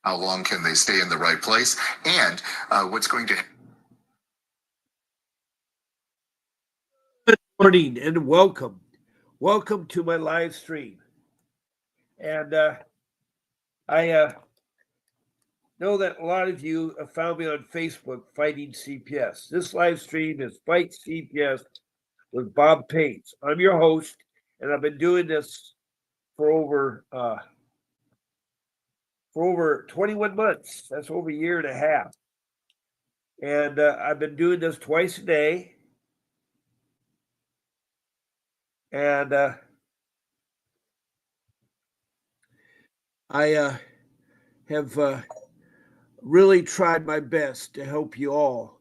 How long can they stay in the right place? And what's going to happen? Good morning and welcome. Welcome to my live stream. And I know that a lot of you have found me on Facebook fighting CPS. This live stream is Fight CPS with Bob Pates. I'm your host, and I've been doing this for over 21 months. That's over a year and a half. And I've been doing this twice a day. And I have really tried my best to help you all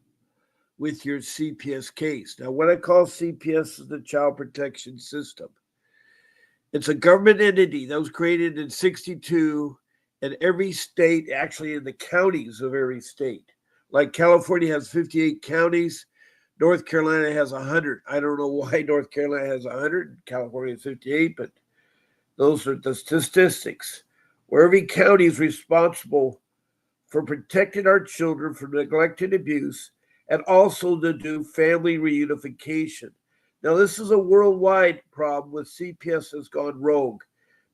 with your CPS case. Now, what I call CPS is the Child Protection System. It's a government entity that was created in 62 in every state, actually in the counties of every state. Like California has 58 counties, North Carolina has 100. I don't know why North Carolina has 100, California has 58, but those are the statistics. Where every county is responsible for protecting our children from neglect and abuse, and also to do family reunification. Now, this is a worldwide problem with CPS has gone rogue,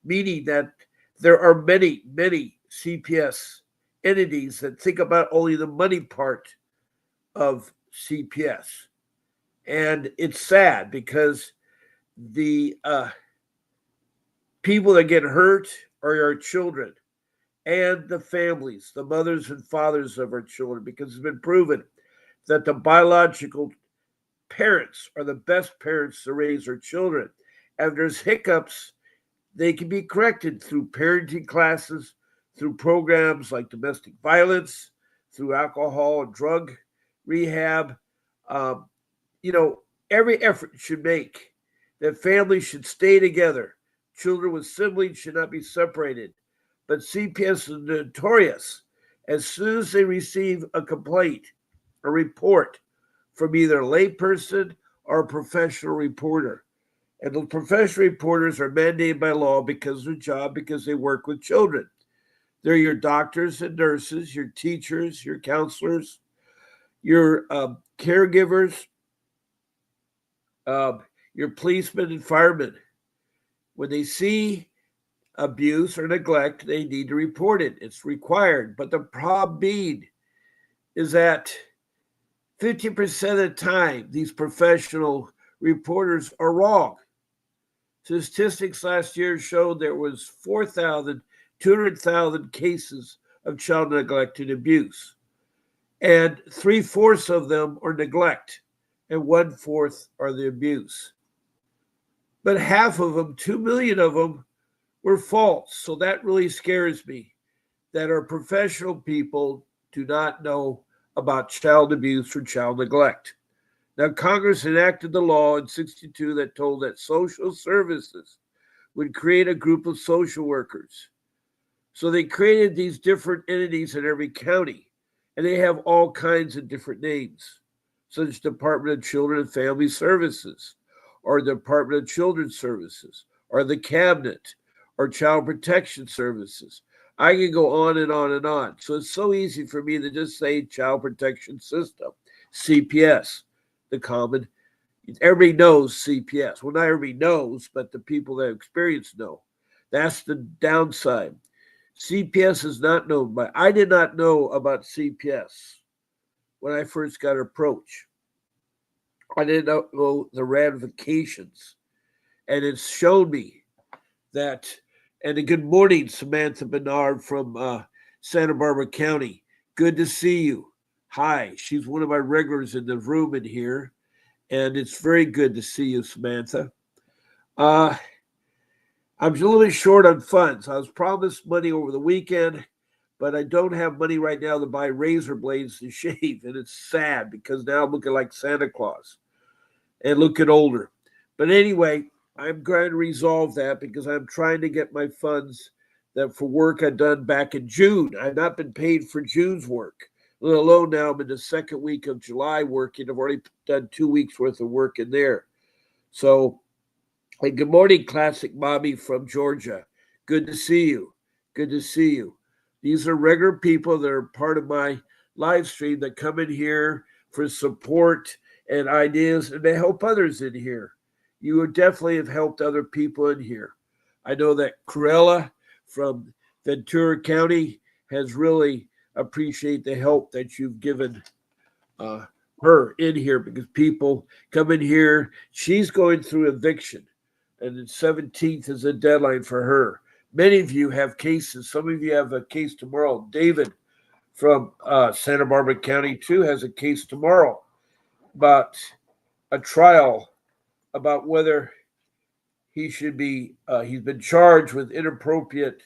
meaning that there are many, many CPS entities that think about only the money part of CPS. And it's sad because the people that get hurt are our children and the families, the mothers and fathers of our children, because it's been proven that the biological parents are the best parents to raise their children. And if there's hiccups, they can be corrected through parenting classes, through programs like domestic violence, through alcohol and drug rehab. Um, every effort should make that families should stay together. Children with siblings should not be separated. But CPS is notorious. As soon as they receive a complaint, a report from either a layperson or a professional reporter, and the professional reporters are mandated by law because of their job, because they work with children. They're your doctors and nurses, your teachers, your counselors, your caregivers, your policemen and firemen. When they see abuse or neglect, they need to report it. It's required. But the problem being is that 50% of the time, these professional reporters are wrong. Statistics last year showed there was 200,000 cases of child neglect and abuse. And 3/4 of them are neglect, and 1/4 are the abuse. But half of them, 2 million of them, were false. So that really scares me that our professional people do not know about child abuse or child neglect. Now, Congress enacted the law in 62 that told that social services would create a group of social workers. So they created these different entities in every county, and they have all kinds of different names, such as Department of Children and Family Services, or Department of Children's Services, or the Cabinet, or Child Protection Services. I can go on and on and on. So it's so easy for me to just say Child Protection System, CPS, the common. Everybody knows CPS. Well, not everybody knows, but the people that experience know. That's the downside. CPS is not known by. I did not know about CPS when I first got approached. I didn't know the ramifications, and it's shown me that. And a good morning, Samantha Bernard from Santa Barbara County. Good to see you. Hi, she's one of my regulars in the room in here, and it's very good to see you, Samantha. Uh, I'm a little bit short on funds. I was promised money over the weekend, but I don't have money right now to buy razor blades to shave, and it's sad because now I'm looking like Santa Claus and looking older. But anyway, I'm trying to resolve that because I'm trying to get my funds that for work I've done back in June. I've not been paid for June's work, let alone now I'm in the second week of July working. I've already done 2 weeks worth of work in there. So, hey, good morning, Classic Mommy from Georgia. Good to see you. Good to see you. These are regular people that are part of my live stream that come in here for support and ideas, and they help others in here. You would definitely have helped other people in here. I know that Corella from Ventura County has really appreciate the help that you've given uh, her in here because people come in here. She's going through eviction, and the 17th is a deadline for her. Many of you have cases. Some of you have a case tomorrow. David from Santa Barbara County, too, has a case tomorrow about a trial about whether he should be, he's been charged with inappropriate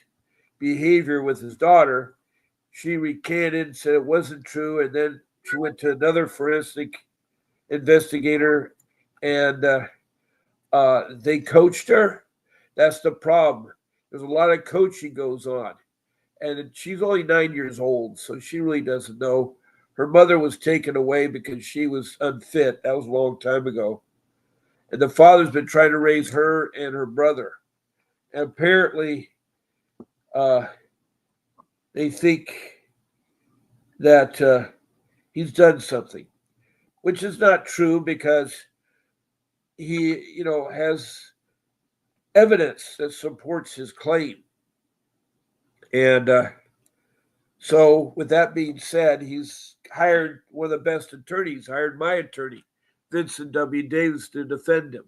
behavior with his daughter. She recanted, said it wasn't true, and then she went to another forensic investigator, and they coached her. That's the problem. There's a lot of coaching goes on, and she's only 9 years old, so she really doesn't know. Her mother was taken away because she was unfit. That was a long time ago, and the father's been trying to raise her and her brother. And apparently, uh, they think that he's done something, which is not true because he, has evidence that supports his claim. And so, with that being said, he's hired one of the best attorneys, hired my attorney, Vincent W. Davis, to defend him.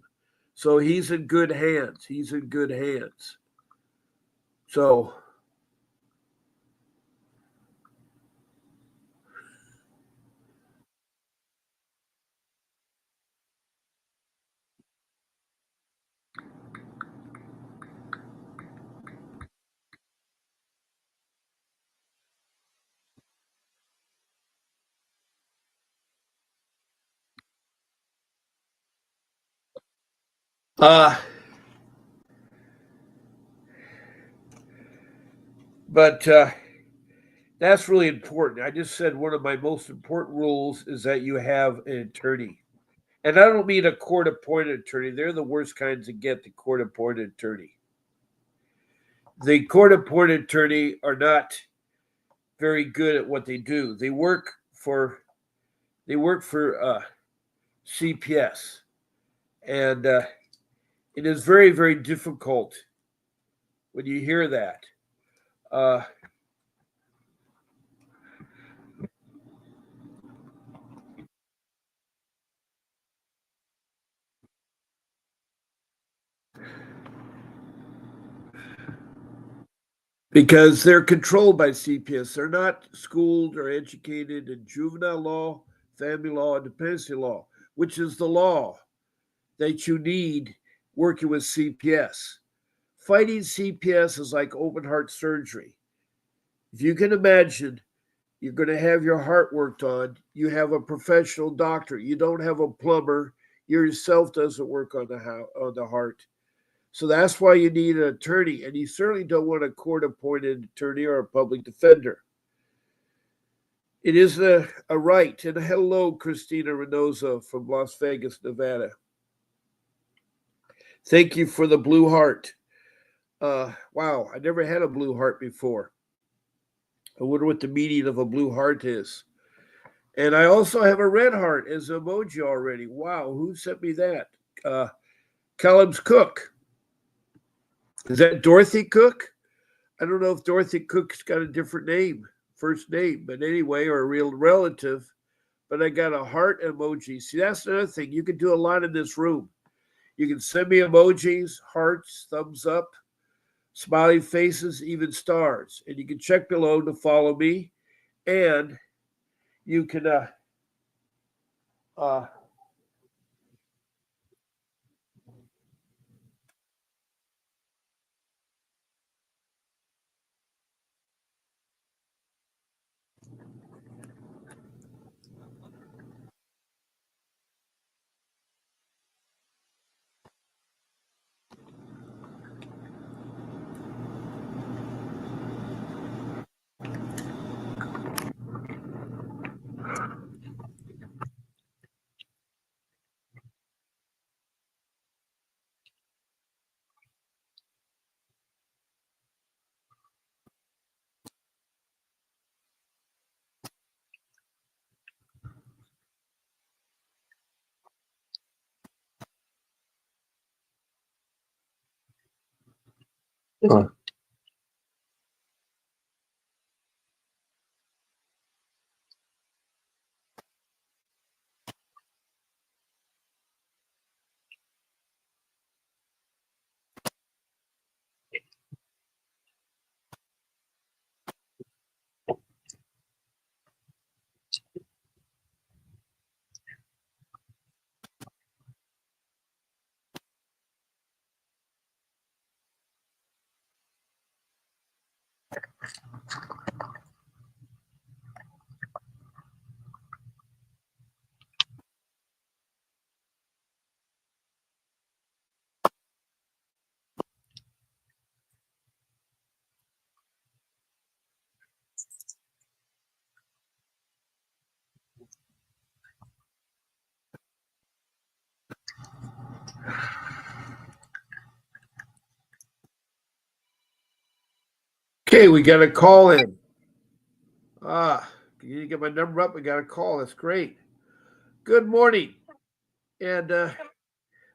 So he's in good hands. He's in good hands. So, uh, but that's really important. I just said one of my most important rules is that you have an attorney. And I don't mean a court appointed attorney. They're the worst kinds to get, the court appointed attorney. The court appointed attorney are not very good at what they do. They work for CPS, and it is very very difficult when you hear that. Uh, because they're controlled by CPS. They're not schooled or educated in juvenile law, family law, and dependency law, which is the law that you need working with CPS. Fighting CPS is like open heart surgery. If you can imagine, you're going to have your heart worked on. You have a professional doctor. You don't have a plumber. Yourself doesn't work on the heart. So that's why you need an attorney, and you certainly don't want a court-appointed attorney or a public defender. It is a right. And hello, Christina Reynosa from Las Vegas, Nevada. Thank you for the blue heart. Wow, I never had a blue heart before. I wonder what the meaning of a blue heart is. And I also have a red heart as an emoji already. Wow, who sent me that? Callum's Cook. Is that Dorothy Cook? I don't know if Dorothy Cook's got a different name, first name, but anyway, or a real relative. But I got a heart emoji. See, that's another thing. You can do a lot in this room. You can send me emojis, hearts, thumbs up, smiley faces, even stars. And you can check below to follow me. And you can uh, Okay, we got a call in. Can you get my number up? We got a call. That's great. Good morning and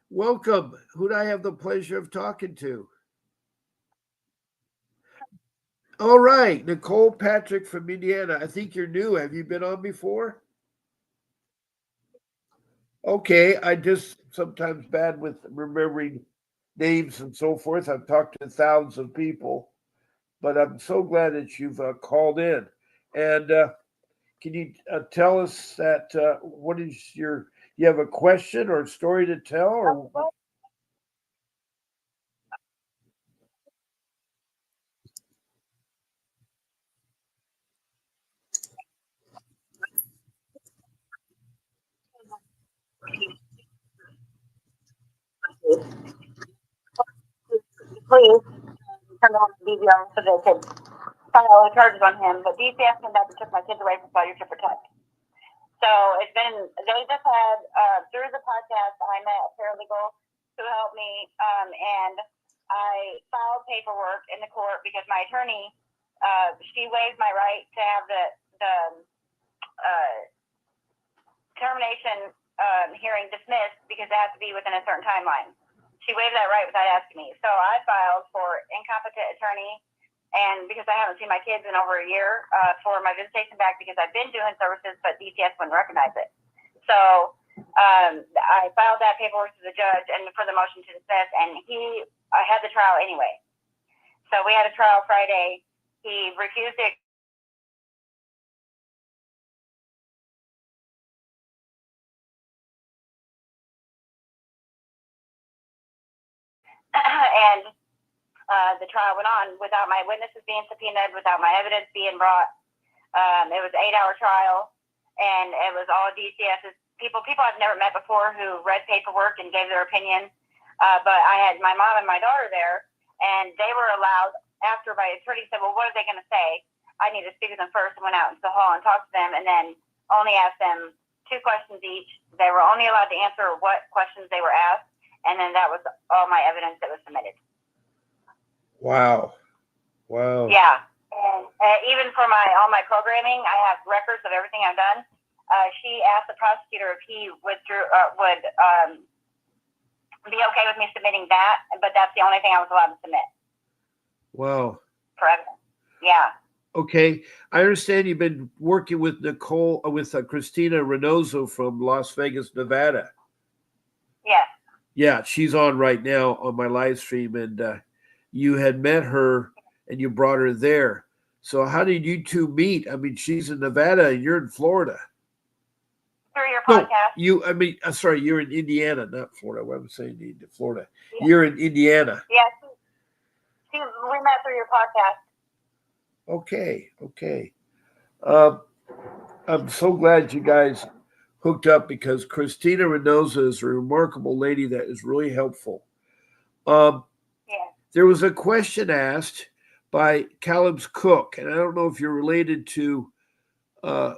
welcome. Who do I have the pleasure of talking to? All right, Nicole Patrick from Indiana. I think you're new. Have you been on before? Okay, I just sometimes bad with remembering names and so forth. I've talked to thousands of people, but I'm so glad that you've called in. And can you tell us that what is your? You have a question or a story to tell, or Please turn on the DVR so they could file all the charges on him. But DCF came back and took my kids away from failure to protect. So it's been, they just had, through the podcast, I met a paralegal who helped me, and I filed paperwork in the court because my attorney, she waived my right to have the termination hearing dismissed because it has to be within a certain timeline. She waived that right without asking me. So I filed for incompetent attorney, and because I haven't seen my kids in over a year, for my visitation back because I've been doing services, but DCS wouldn't recognize it. So I filed that paperwork to the judge and for the motion to dismiss, and I had the trial anyway. So we had a trial Friday. He refused to and the trial went on without my witnesses being subpoenaed, without my evidence being brought. It was an 8-hour trial, and it was all DCS's people I've never met before who read paperwork and gave their opinion. But I had my mom and my daughter there, and they were allowed, after my attorney said, well, what are they going to say? I need to speak with them first, and went out into the hall and talked to them, and then only asked them 2 questions each. They were only allowed to answer what questions they were asked, and then that was all my evidence that was submitted. wow. Yeah, and even for all my programming, I have records of everything I've done. She asked the prosecutor if he would be okay with me submitting that, but that's the only thing I was allowed to submit. Wow. For evidence. Yeah. Okay, I understand you've been working with Christina Reynoso from Las Vegas, Nevada. Yes. Yeah, she's on right now on my live stream, and you had met her and you brought her there. So how did you two meet? I mean, she's in Nevada and you're in Florida. Through your podcast. No, sorry, you're in Indiana, not Florida. What I'm saying, Florida. Yeah. You're in Indiana. Yes. We met through your podcast. Okay. I'm so glad you guys hooked up because Christina Reynoso is a remarkable lady that is really helpful. There was a question asked by Caleb's Cook, and I don't know if you're related to the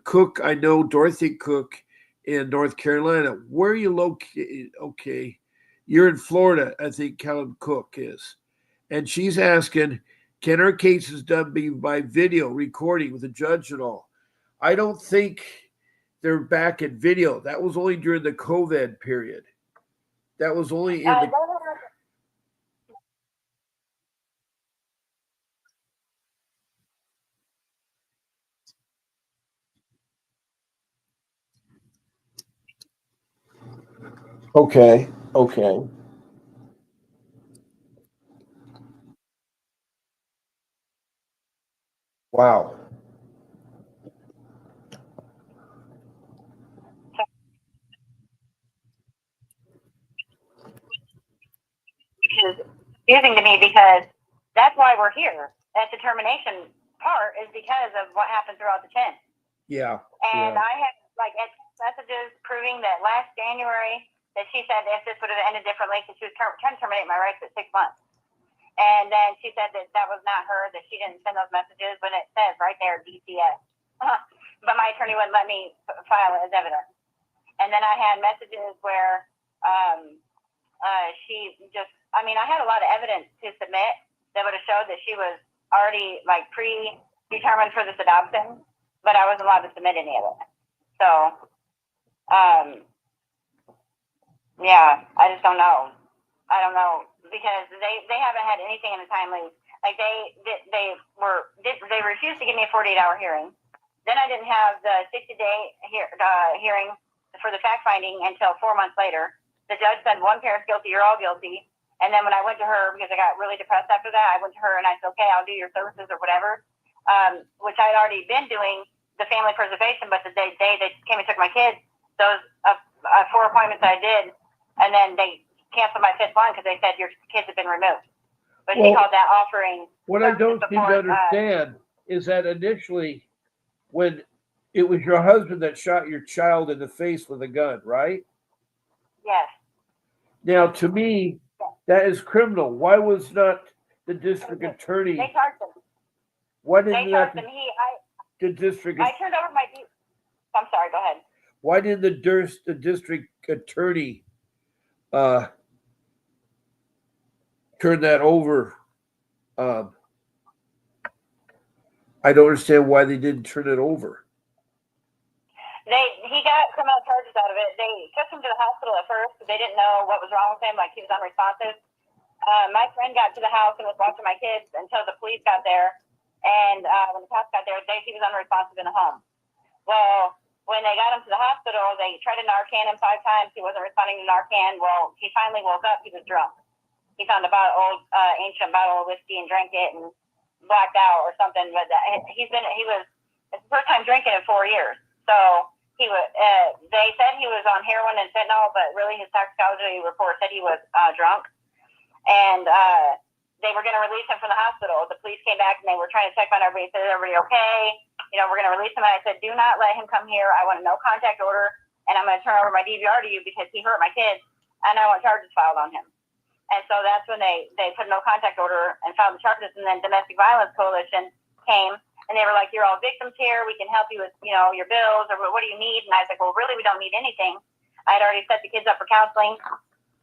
Cook. I know Dorothy Cook in North Carolina. Where are you located? Okay, you're in Florida, I think Caleb Cook is. And she's asking, can our cases done be by video recording with a judge and all? I don't think they're back at video. That was only during the COVID period. That was only in the Okay. Okay. Wow. Which is confusing to me because that's why we're here. That determination part is because of what happened throughout the 10th. Yeah. And Yeah. I had like messages proving that last January that she said if this would have ended differently, because she was trying to terminate my rights at 6 months. And then she said that that was not her, that she didn't send those messages, but it says right there DCS. But my attorney wouldn't let me file it as evidence. And then I had messages where she just, I mean, I had a lot of evidence to submit that would have showed that she was already like predetermined for this adoption, but I wasn't allowed to submit any of it. So, yeah, I just don't know. I don't know because they haven't had anything in a timely, like they refused to give me a 48-hour hearing. Then I didn't have the 60-day hearing for the fact finding until 4 months later. The judge said one parent's guilty, you're all guilty. And then when I went to her, because I got really depressed after that, I went to her and I said, okay, I'll do your services or whatever, which I'd already been doing the family preservation, but the day they came and took my kids, those 4 appointments I did, and then they canceled my 5th one because they said your kids have been removed. But she called that offering. What I don't seem to understand is that initially, when it was your husband that shot your child in the face with a gun, right? Yes. Now, to me, that is criminal. Why was not the district attorney? They charged him. Why didn't the district? I turned over my. I'm sorry. Go ahead. Why didn't the district attorney turn that over? I don't understand why they didn't turn it over. He got criminal charges out of it. They took him to the hospital at first because they didn't know what was wrong with him, like he was unresponsive. My friend got to the house and was watching my kids until the police got there. And when the cops got there, he was unresponsive in the home. Well, when they got him to the hospital, they tried to Narcan him 5 times. He wasn't responding to Narcan. Well, he finally woke up. He was drunk. He found a ancient bottle of whiskey and drank it and blacked out or something. But he was it's the first time drinking in 4 years. So he was. They said he was on heroin and fentanyl, but really his toxicology report said he was drunk. And they were going to release him from the hospital. The police came back and they were trying to check on everybody. Said, everybody okay? You know, we're going to release him. And I said, do not let him come here. I want a no contact order, and I'm going to turn over my DVR to you because he hurt my kids, and I want charges filed on him. And so that's when they put a no contact order and filed the charges. And then Domestic Violence Coalition came, and they were like, you're all victims here. We can help you with, you know, your bills, or what do you need? And I was like, well, really, we don't need anything. I had already set the kids up for counseling.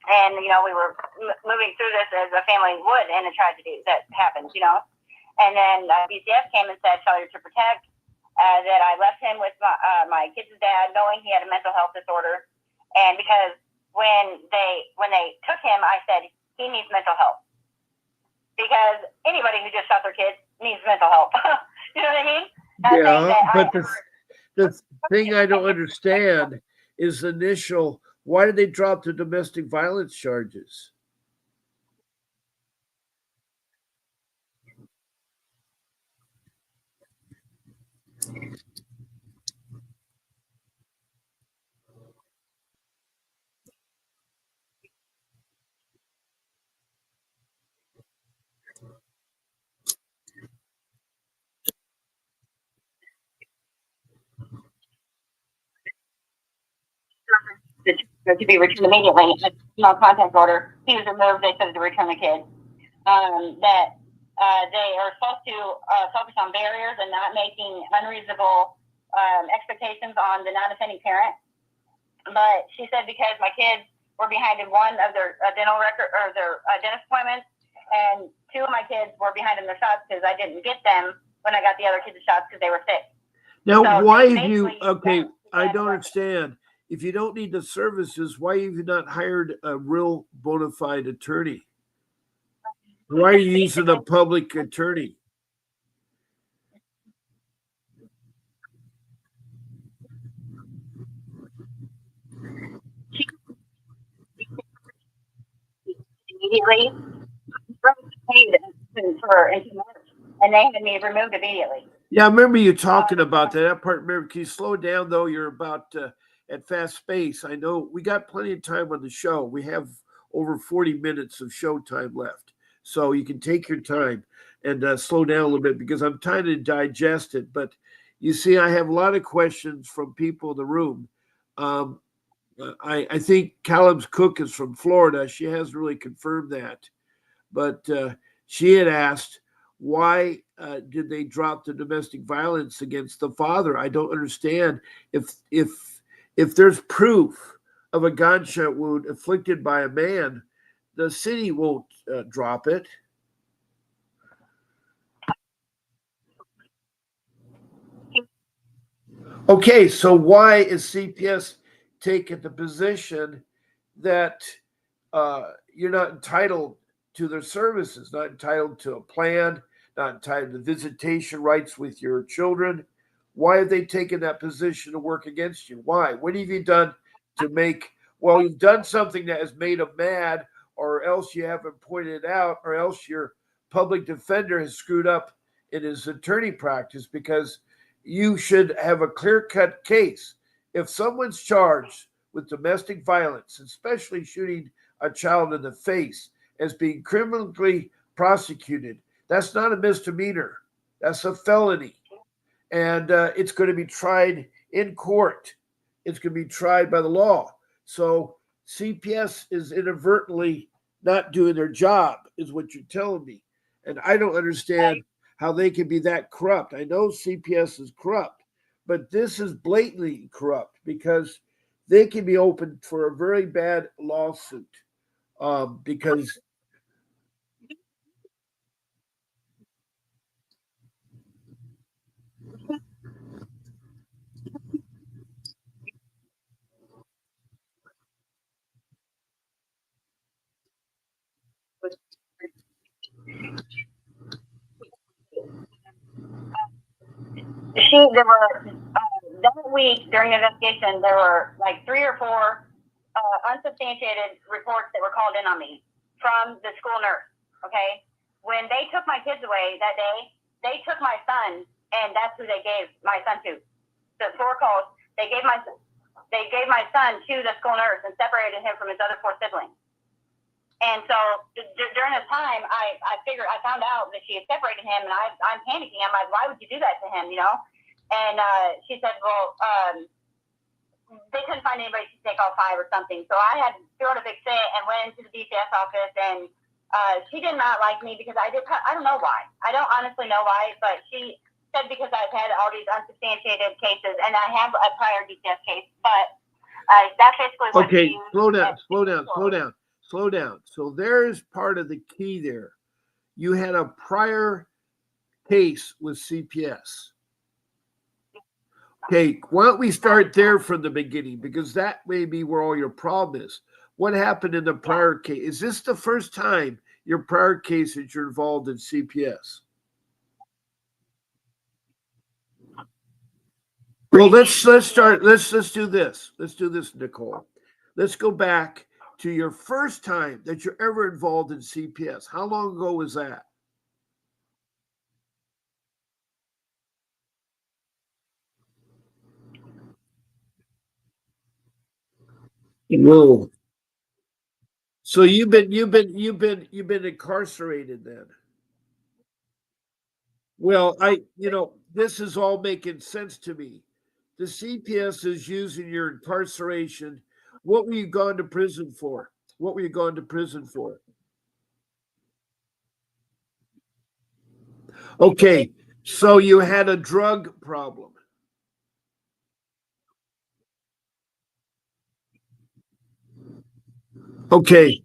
And, you know, we were moving through this as a family would in a tragedy that happens, you know. And then BCF came and said, failure to protect, that I left him with my kid's dad, knowing he had a mental health disorder. And because when they took him, I said, he needs mental help. Because anybody who just shot their kids needs mental help. You know what I mean? But the thing I don't understand is initial. Why did they drop the domestic violence charges? To be returned immediately. No contact order. He was removed. They said to return the kid. That they are supposed to focus on barriers and not making unreasonable expectations on the non-offending parent. But she said because my kids were behind in one of their dental record or their dentist appointments, and 2 of my kids were behind in their shots because I didn't get them when I got the other kids' shots because they were sick. Now, so why have you? Okay, I don't understand. If you don't need the services, why have you not hired a real bona fide attorney? Why are you using a public attorney? immediately. Paid until March, and they had me removed immediately. Yeah, I remember you talking about that. That part, remember, can you slow down though? You're about at fast pace. I know we got plenty of time on the show. We have over 40 minutes of show time left. So you can take your time and slow down a little bit because I'm trying to digest it. But you see, I have a lot of questions from people in the room. Um, I think Callum's cook is from Florida. She hasn't really confirmed that. But she had asked, why did they drop the domestic violence against the father? I don't understand. If there's proof of a gunshot wound inflicted by a man, the city won't drop it. Okay, so why is CPS taking the position that you're not entitled to their services, not entitled to a plan, not entitled to visitation rights with your children? Why have they taken that position to work against you? Why? What have you done to make? Well, you've done something that has made them mad, or else you haven't pointed it out, or else your public defender has screwed up in his attorney practice because you should have a clear-cut case. If someone's charged with domestic violence, especially shooting a child in the face, as being criminally prosecuted, that's not a misdemeanor. That's a felony. And it's going to be tried in court. It's going to be tried by the law. So CPS is inadvertently not doing their job, is what you're telling me. And I don't understand how they can be that corrupt. I know CPS is corrupt, but this is blatantly corrupt because they can be open for a very bad lawsuit because There were that week during the investigation, there were like 3 or 4 unsubstantiated reports that were called in on me from the school nurse. Okay, when they took my kids away that day, they took my son, and that's who they gave my son to. The 4 calls they gave my son to the school nurse and separated him from his other 4 siblings. And so during the time, I found out that she had separated him, and I'm panicking. I'm like, why would you do that to him, you know? And she said, well, they couldn't find anybody to take all 5 or something. So I had thrown a big fit and went into the DCS office, and she did not like me because I don't know why. I don't honestly know why, but she said because I've had all these unsubstantiated cases, and I have a prior DCS case, but that's basically what okay, slow down. So there's part of the key there. You had a prior case with CPS. Okay, why don't we start there from the beginning? Because that may be where all your problem is. What happened in the prior case? Is this the first time your prior case that you're involved in CPS? Well, let's start. Let's do this. Let's do this, Nicole. Let's go back to your first time that you're ever involved in CPS. How long ago was that? Whoa. So you've been incarcerated then. Well, this is all making sense to me. The CPS is using your incarceration. What were you going to prison for? What were you going to prison for? Okay, so you had a drug problem. Okay,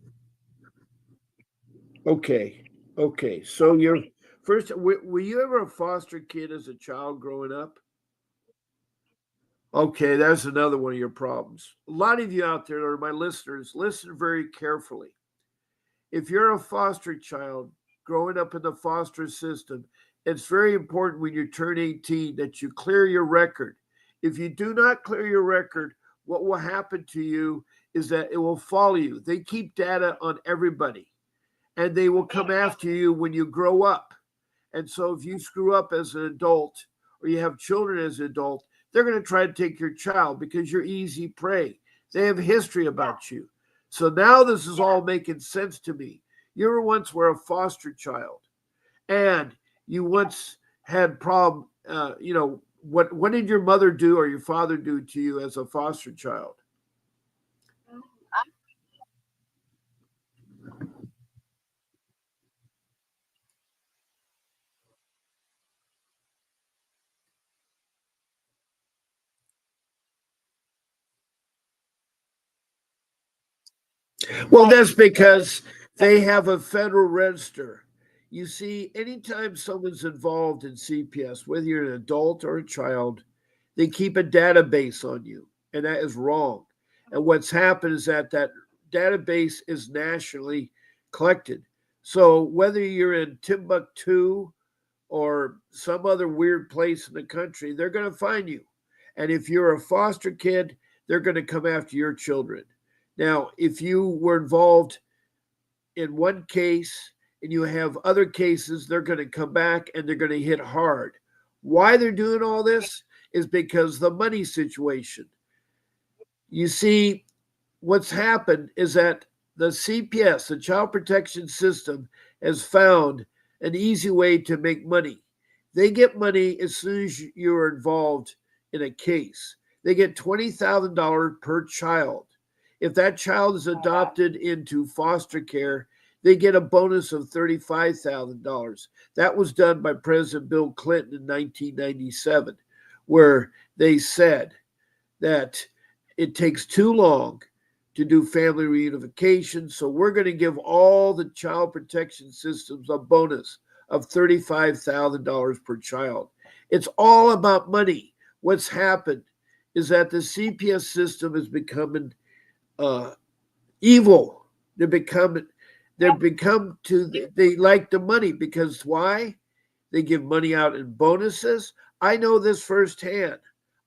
okay. So you're first. Were you ever a foster kid as a child growing up? Okay, that's another one of your problems. A lot of you out there are my listeners. Listen very carefully. If you're a foster child growing up in the foster system, it's very important when you turn 18 that you clear your record. If you do not clear your record, what will happen to you is that it will follow you. They keep data on everybody. and they will come after you when you grow up. And so if you screw up as an adult or you have children as an adult, they're going to try to take your child because you're easy prey. They have history about you. So now this is all making sense to me. You once were a foster child, and you once had problem. What did your mother do or your father do to you as a foster child? Well, that's because they have a federal register. You see, anytime someone's involved in CPS, whether you're an adult or a child, they keep a database on you, and that is wrong. And what's happened is that database is nationally collected. So whether you're in Timbuktu or some other weird place in the country, they're going to find you. And if you're a foster kid, they're going to come after your children. Now, if you were involved in one case and you have other cases, they're going to come back and they're going to hit hard. Why they're doing all this is because the money situation. You see, what's happened is that the CPS, the Child Protection System, has found an easy way to make money. They get money as soon as you're involved in a case. They get $20,000 per child. If that child is adopted into foster care, they get a bonus of $35,000. That was done by President Bill Clinton in 1997, where they said that it takes too long to do family reunification. So we're going to give all the child protection systems a bonus of $35,000 per child. It's all about money. What's happened is that the CPS system is becoming evil. They like the money because why? They give money out in bonuses. I know this firsthand.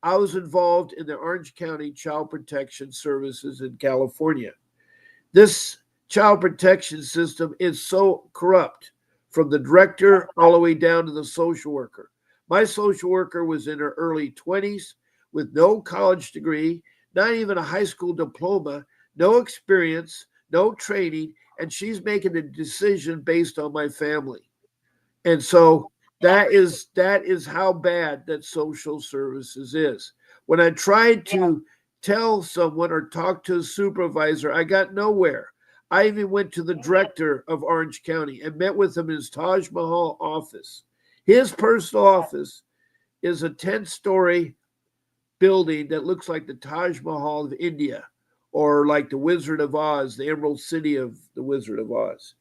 I was involved in the Orange County Child Protection Services in California. This child protection system is so corrupt, from the director all the way down to the social worker. My social worker was in her early 20s with no college degree, not even a high school diploma, no experience, no training, and she's making a decision based on my family. And so that is how bad that social services is. When I tried to tell someone or talk to a supervisor, I got nowhere. I even went to the director of Orange County and met with him in his Taj Mahal office. His personal office is a 10-story building that looks like the Taj Mahal of India, or like the Wizard of Oz, the Emerald City of the Wizard of Oz.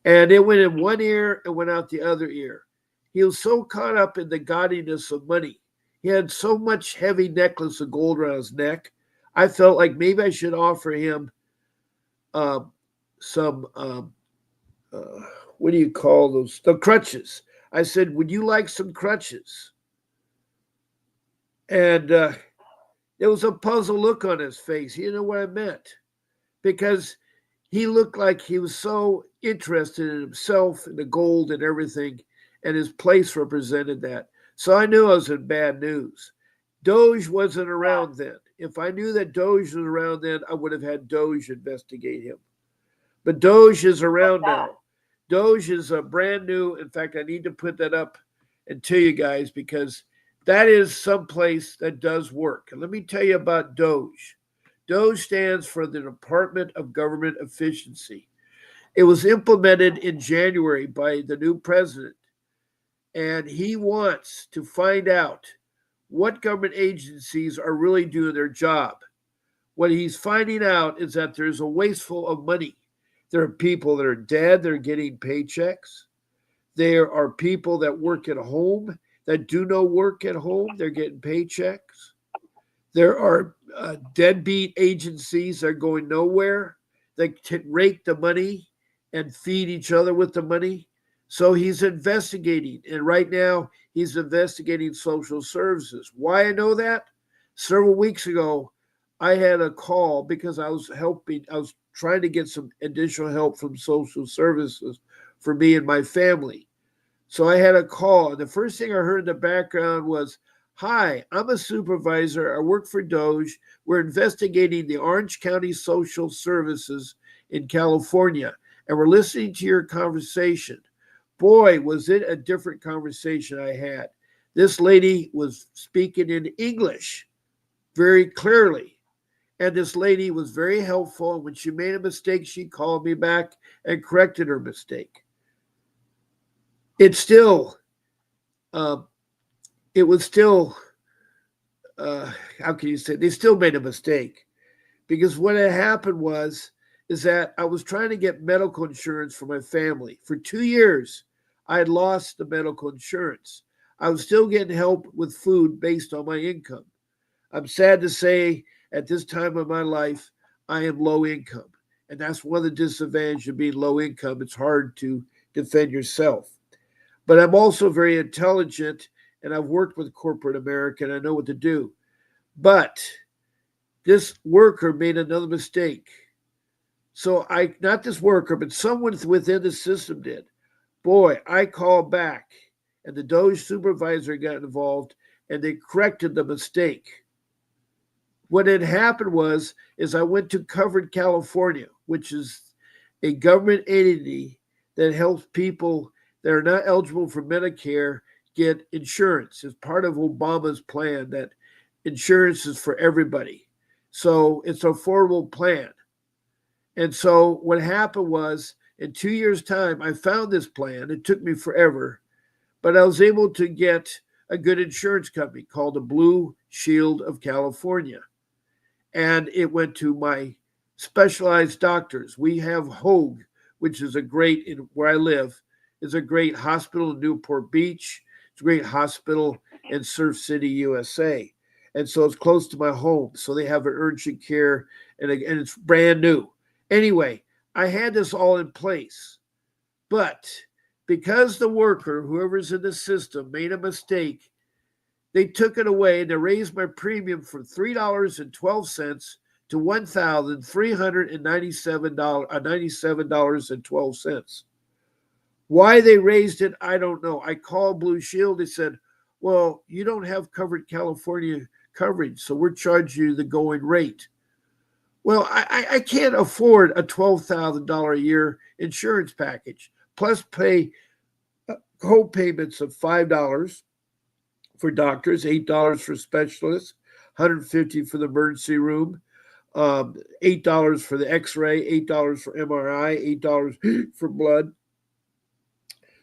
And it went in one ear and went out the other ear. He was so caught up in the gaudiness of money. He had so much heavy necklace of gold around his neck. I felt like maybe I should offer him some, what do you call those? The crutches. I said, would you like some crutches? And there was a puzzled look on his face. He didn't know what I meant because he looked like he was so interested in himself and the gold and everything, and his place represented that. So I knew I was in bad news. Doge wasn't around then. If I knew that Doge was around then, I would have had Doge investigate him. But Doge is around now. Doge is a brand new. In fact, I need to put that up and tell you guys because that is someplace that does work. And let me tell you about Doge. Doge stands for the Department of Government Efficiency. It was implemented in January by the new president, and he wants to find out what government agencies are really doing their job. What he's finding out is that there's a wasteful of money. There are people that are dead, they're getting paychecks. There are people that work at home that do no work at home, they're getting paychecks. There are deadbeat agencies that are going nowhere. They rake the money and feed each other with the money. So he's investigating. And right now, he's investigating social services. Why I know that? Several weeks ago, I had a call because I was trying to get some additional help from social services for me and my family. So I had a call, and the first thing I heard in the background was, "Hi, I'm a supervisor. I work for Doge. We're investigating the Orange County Social Services in California, and we're listening to your conversation." Boy, was it a different conversation I had. This lady was speaking in English very clearly. And this lady was very helpful. And when she made a mistake, she called me back and corrected her mistake. It still, um, it was still, how can you say, they still made a mistake. Because what had happened is that I was trying to get medical insurance for my family. For 2 years, I had lost the medical insurance. I was still getting help with food based on my income. I'm sad to say at this time of my life, I am low income. And that's one of the disadvantages of being low income. It's hard to defend yourself. But I'm also very intelligent and I've worked with corporate America and I know what to do. But this worker made another mistake. So not this worker, but someone within the system did. Boy, I called back and the Doge supervisor got involved and they corrected the mistake. What had happened is I went to Covered California, which is a government entity that helps people that are not eligible for Medicare get insurance. It's part of Obama's plan that insurance is for everybody. So it's an affordable plan. And so what happened was in 2 years' time, I found this plan. It took me forever, but I was able to get a good insurance company called the Blue Shield of California. And it went to my specialized doctors. We have Hoag, which is where I live, is a great hospital in Newport Beach. It's a great hospital in Surf City, USA. And so it's close to my home. So they have an urgent care and it's brand new. Anyway, I had this all in place. But because the worker, whoever's in the system, made a mistake, they took it away and they raised my premium from $3.12 to $1,397.12. Why they raised it, I don't know. I called Blue Shield. They said, "Well, you don't have Covered California coverage, so we're charging you the going rate." Well, I can't afford a $12,000 a year insurance package, plus pay co-payments of $5 for doctors, $8 for specialists, $150 for the emergency room, $8 for the X-ray, $8 for MRI, $8 for blood.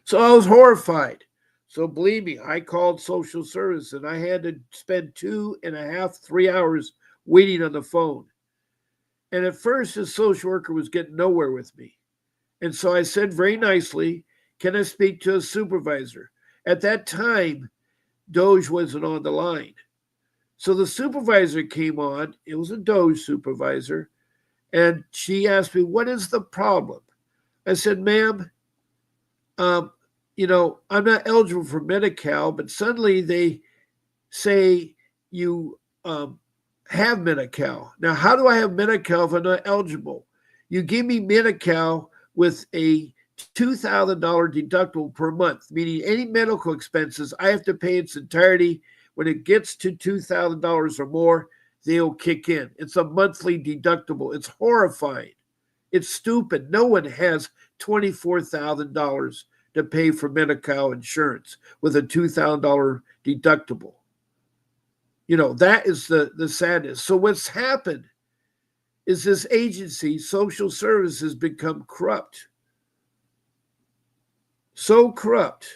So I was horrified. So believe me, I called social service and I had to spend 2.5, 3 hours waiting on the phone. And at first, the social worker was getting nowhere with me. And so I said very nicely, "Can I speak to a supervisor?" At that time, Doge wasn't on the line. So the supervisor came on. It was a Doge supervisor. And she asked me, "What is the problem?" I said, "Ma'am, I'm not eligible for Medi-Cal, but suddenly they say you have Medi-Cal. Now, how do I have Medi-Cal if I'm not eligible? You give me Medi-Cal with a $2,000 deductible per month, meaning any medical expenses I have to pay its entirety. When it gets to $2,000 or more, they'll kick in. It's a monthly deductible. It's horrifying. It's stupid. No one has $24,000 to pay for Medi-Cal insurance with a $2,000 deductible. That is the sadness. So what's happened is this agency, social services, become corrupt. So corrupt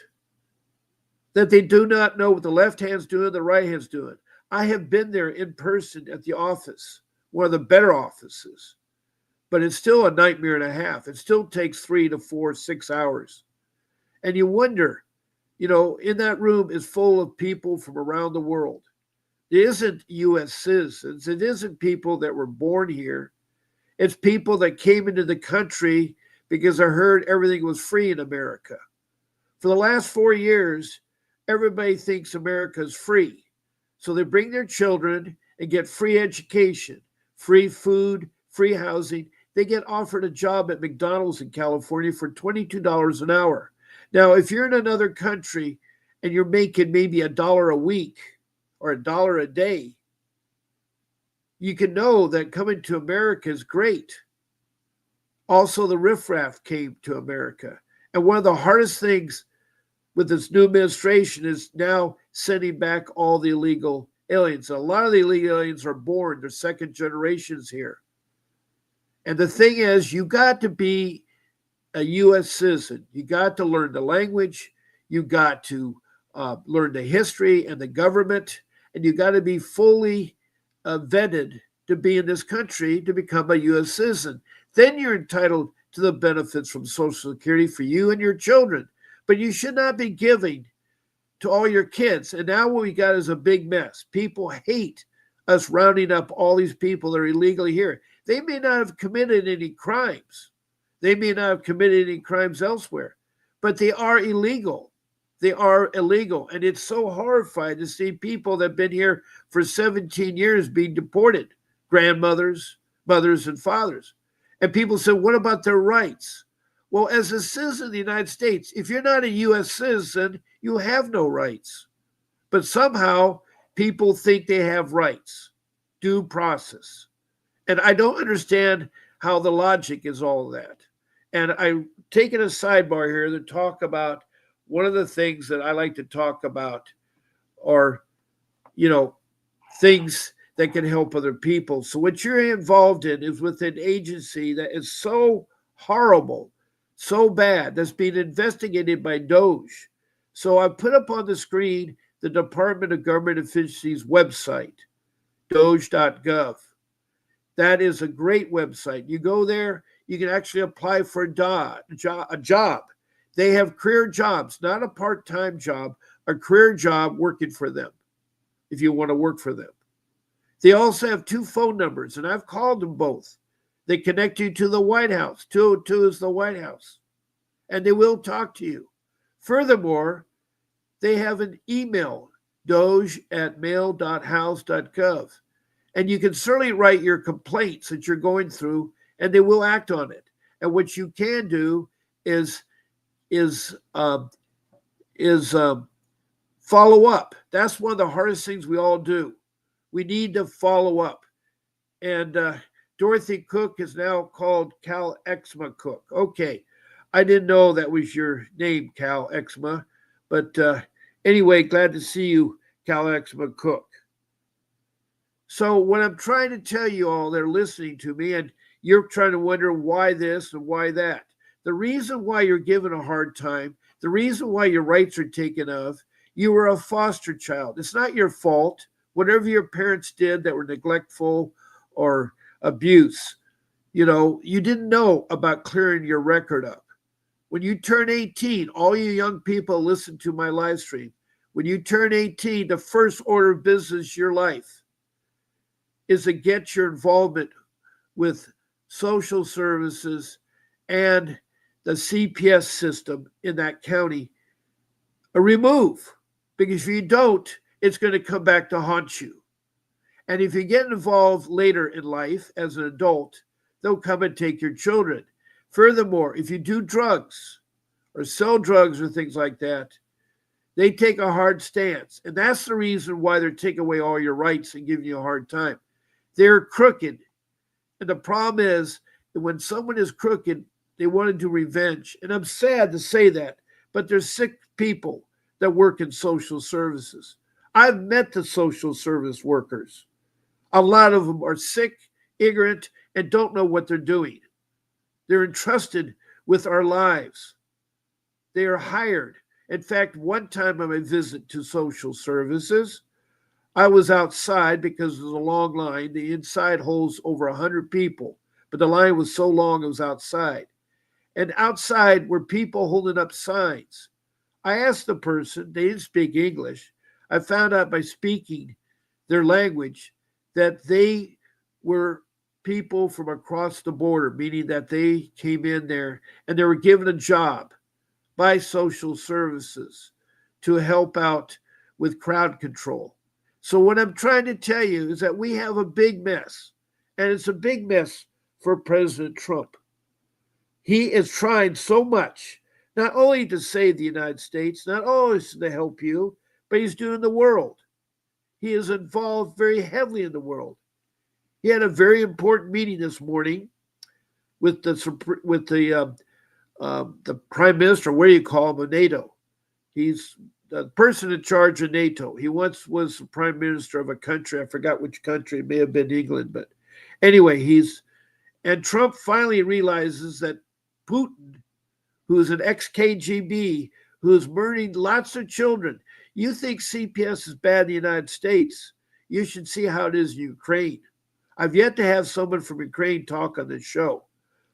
that they do not know what the left hand's doing, the right hand's doing. I have been there in person at the office, one of the better offices, but it's still a nightmare and a half. It still takes 3 to 4, 6 hours. And you wonder, in that room is full of people from around the world. It isn't U.S. citizens. It isn't people that were born here. It's people that came into the country because I heard everything was free in America. For the last 4 years, everybody thinks America is free. So they bring their children and get free education. free food, free housing. They get offered a job at McDonald's in California for $22 an hour. Now, if you're in another country and you're making maybe $1 a week or $1 a day, you can know that coming to America is great. Also, the riffraff came to America. And one of the hardest things with this new administration is now sending back all the illegal aliens. A lot of the illegal aliens are born, they're second generations here. And the thing is, you got to be a U.S. citizen. You got to learn the language. You got to learn the history and the government. And you got to be fully vetted to be in this country to become a U.S. citizen. Then you're entitled to the benefits from Social Security for you and your children. But you should not be giving to all your kids. And now what we got is a big mess. People hate us rounding up all these people that are illegally here. They may not have committed any crimes. They may not have committed any crimes elsewhere, but they are illegal. They are illegal. And it's so horrifying to see people that have been here for 17 years being deported, grandmothers, mothers, and fathers. And people say, what about their rights? Well, as a citizen of the United States, if you're not a U.S. citizen, you have no rights. But somehow people think they have rights, due process. And I don't understand how the logic is all that. And I'm taking a sidebar here to talk about one of the things that I like to talk about are, things that can help other people. So what you're involved in is with an agency that is so horrible, so bad, that's being investigated by DOJ. So I put up on the screen the Department of Government Efficiency's website, doge.gov. That is a great website. You go there, you can actually apply for a job. They have career jobs, not a part-time job, a career job working for them, if you want to work for them. They also have 2 phone numbers, and I've called them both. They connect you to the White House. 202 is the White House. And they will talk to you. Furthermore, they have an email, doge@mail.house.gov. And you can certainly write your complaints that you're going through, and they will act on it. And what you can do is follow up. That's one of the hardest things we all do. We need to follow up. And Dorothy Cook is now called Cal Exma Cook. Okay, I didn't know that was your name, Cal Exma. But anyway, glad to see you, Cal Exma Cook. So what I'm trying to tell you all that are listening to me, and you're trying to wonder why this and why that. The reason why you're given a hard time, the reason why your rights are taken of, you were a foster child. It's not your fault. Whatever your parents did that were neglectful or abuse, you didn't know about clearing your record up. When you turn 18, all you young people listen to my live stream. When you turn 18, the first order of business in your life is to get your involvement with social services and the CPS system in that county removed. Because if you don't, it's going to come back to haunt you. And if you get involved later in life as an adult, they'll come and take your children. Furthermore, if you do drugs or sell drugs or things like that, they take a hard stance. And that's the reason why they're taking away all your rights and giving you a hard time. They're crooked. And the problem is that when someone is crooked, they want to do revenge. And I'm sad to say that, but there's sick people that work in social services. I've met the social service workers. A lot of them are sick, ignorant, and don't know what they're doing. They're entrusted with our lives. They are hired. In fact, one time on my visit to social services, I was outside because there's a long line. The inside holds over 100 people, but the line was so long it was outside. And outside were people holding up signs. I asked the person, they didn't speak English. I found out by speaking their language that they were people from across the border, meaning that they came in there and they were given a job by social services to help out with crowd control. So what I'm trying to tell you is that we have a big mess. And it's a big mess for President Trump. He is trying so much, not only to save the United States, not only to help you, but he's doing the world. He is involved very heavily in the world. He had a very important meeting this morning with the prime minister, what do you call him, of NATO. He's the person in charge of NATO. He once was the prime minister of a country. I forgot which country. It may have been England, but anyway, and Trump finally realizes that Putin, who's an ex-KGB, who's murdering lots of children. You think CPS is bad in the United States? You should see how it is in Ukraine. I've yet to have someone from Ukraine talk on this show,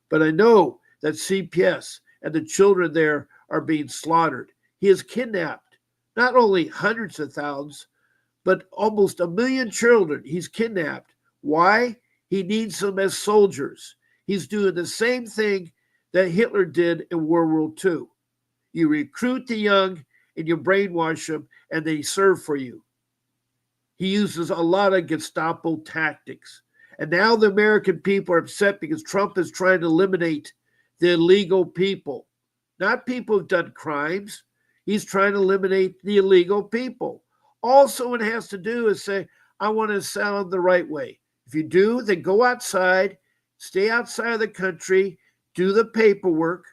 but I know that CPS and the children there are being slaughtered. He has kidnapped not only hundreds of thousands, but almost 1 million children he's kidnapped. Why? He needs them as soldiers. He's doing the same thing that Hitler did in World War II. You recruit the young and you brainwash them and they serve for you. He uses a lot of Gestapo tactics. And now the American people are upset because Trump is trying to eliminate the illegal people, not people who've done crimes. He's trying to eliminate the illegal people. All someone has to do is say, I want to sound the right way. If you do, then go outside, stay outside of the country, do the paperwork.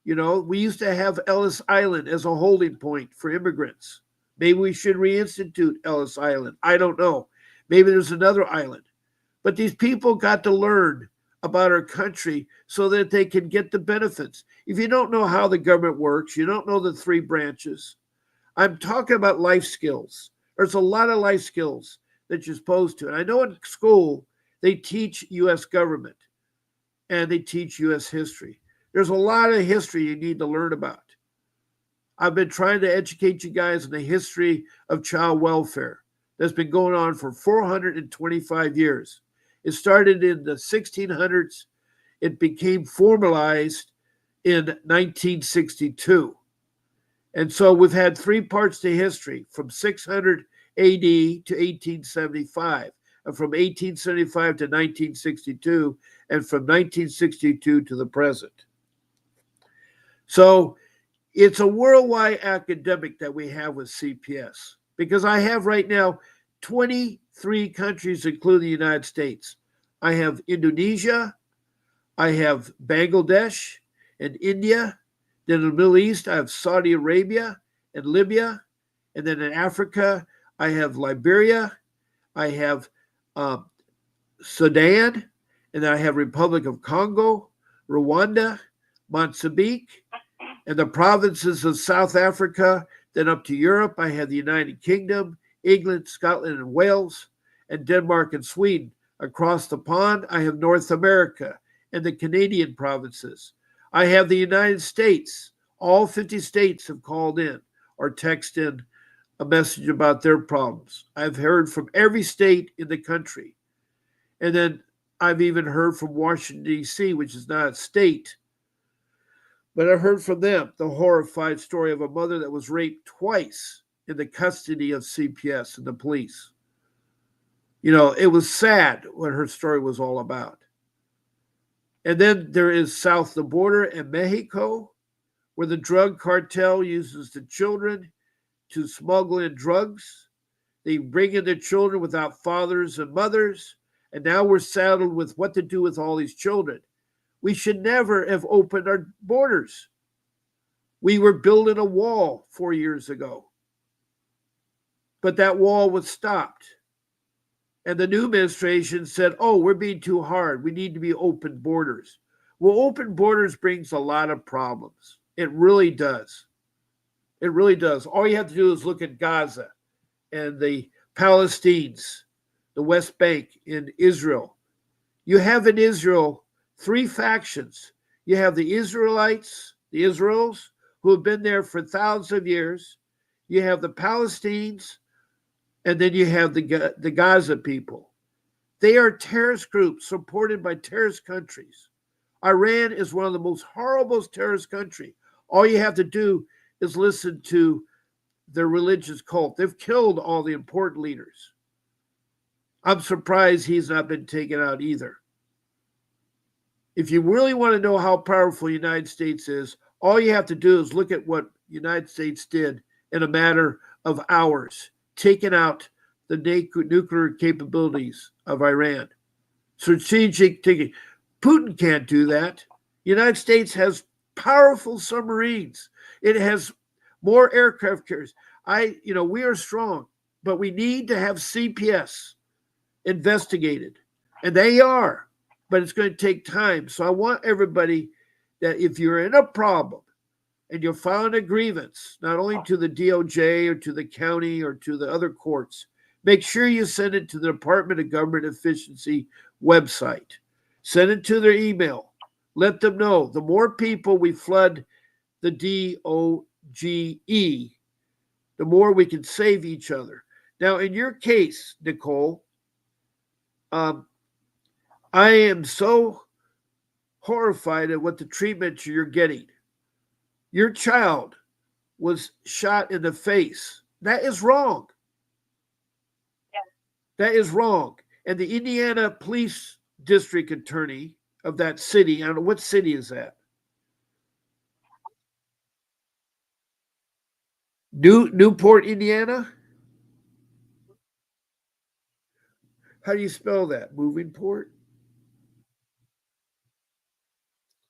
You know, we used to have Ellis Island as a holding point for immigrants. Maybe we should reinstitute Ellis Island. I don't know. Maybe there's another island. But these people got to learn about our country so that they can get the benefits. If you don't know how the government works, you don't know the 3 branches. I'm talking about life skills. There's a lot of life skills that you're supposed to. And I know in school, they teach U.S. government and they teach U.S. history. There's a lot of history you need to learn about. I've been trying to educate you guys in the history of child welfare that's been going on for 425 years. It started in the 1600s. It became formalized in 1962. And so we've had 3 parts to history from 600 AD to 1875, and from 1875 to 1962, and from 1962 to the present. So it's a worldwide academic that we have with CPS, because I have right now 23 countries, including the United States. I have Indonesia, I have Bangladesh and India. Then in the Middle East, I have Saudi Arabia and Libya. And then in Africa, I have Liberia, I have Sudan, and then I have Republic of Congo, Rwanda, Mozambique, and the provinces of South Africa. Then up to Europe, I have the United Kingdom, England, Scotland, and Wales, and Denmark and Sweden. Across the pond, I have North America and the Canadian provinces. I have the United States. All 50 states have called in or texted in a message about their problems. I've heard from every state in the country. And then I've even heard from Washington, D.C., which is not a state. But I heard from them the horrified story of a mother that was raped twice in the custody of CPS and the police. You know, it was sad what her story was all about. And then there is south of the border in Mexico, where the drug cartel uses the children to smuggle in drugs. They bring in the children without fathers and mothers. And now we're saddled with what to do with all these children. We should never have opened our borders. We were building a wall 4 years ago. But that wall was stopped. And the new administration said, oh, we're being too hard. We need to be open borders. Well, open borders brings a lot of problems. It really does. It really does. All you have to do is look at Gaza and the Palestinians, the West Bank in Israel. You have in Israel 3 factions. You have the Israelites, the Israels, who have been there for thousands of years. You have the Palestinians, and then you have the Gaza people. They are terrorist groups supported by terrorist countries. Iran is one of the most horrible terrorist countries. All you have to do is listen to their religious cult. They've killed all the important leaders. I'm surprised he's not been taken out either. If you really want to know how powerful the United States is, all you have to do is look at what the United States did in a matter of hours, taking out the nuclear capabilities of Iran. Strategic thinking. Putin can't do that. The United States has powerful submarines. It has more aircraft carriers. We are strong, but we need to have CPS investigated, and they are, but it's going to take time. So I want everybody that if you're in a problem and you're filing a grievance, not only to the DOJ or to the county or to the other courts, make sure you send it to the Department of Government Efficiency website. Send it to their email. Let them know. The more people we flood the DOGE, the more we can save each other. Now, in your case, Nicole, I am so horrified at what the treatment you're getting. Your child was shot in the face. That is wrong. Yeah. That is wrong. And the Indiana Police District Attorney of that city, I don't know, what city is that? Newport, Indiana? How do you spell that? Movingport?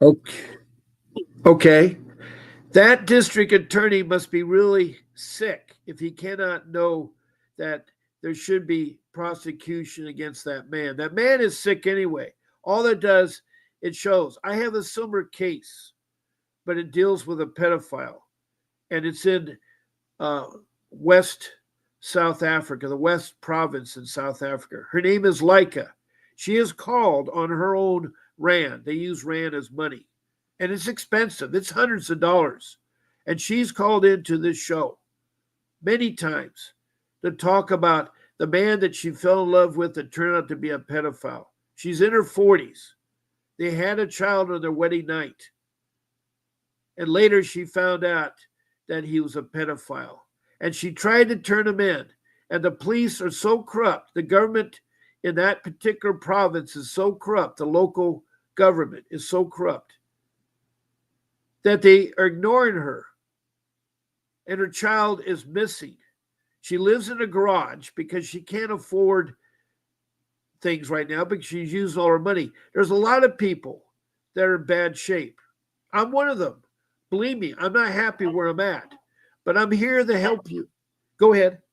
Okay. Okay. That district attorney must be really sick if he cannot know that there should be prosecution against that man. That man is sick anyway. All it does, it shows. I have a similar case, but it deals with a pedophile, and it's in West South Africa, the West Province in South Africa. Her name is Leica. She is called on her own rand. They use rand as money, and it's expensive. It's hundreds of dollars. And she's called into this show many times to talk about the man that she fell in love with that turned out to be a pedophile. She's in her 40s. They had a child on their wedding night. And later she found out that he was a pedophile. And she tried to turn him in. And the police are so corrupt. The government in that particular province is so corrupt. The local government is so corrupt that they are ignoring her. And her child is missing. She lives in a garage because she can't afford things right now because she's used all her money. There's a lot of people that are in bad shape. I'm one of them. Believe me, I'm not happy where I'm at, but I'm here to help you. Go ahead.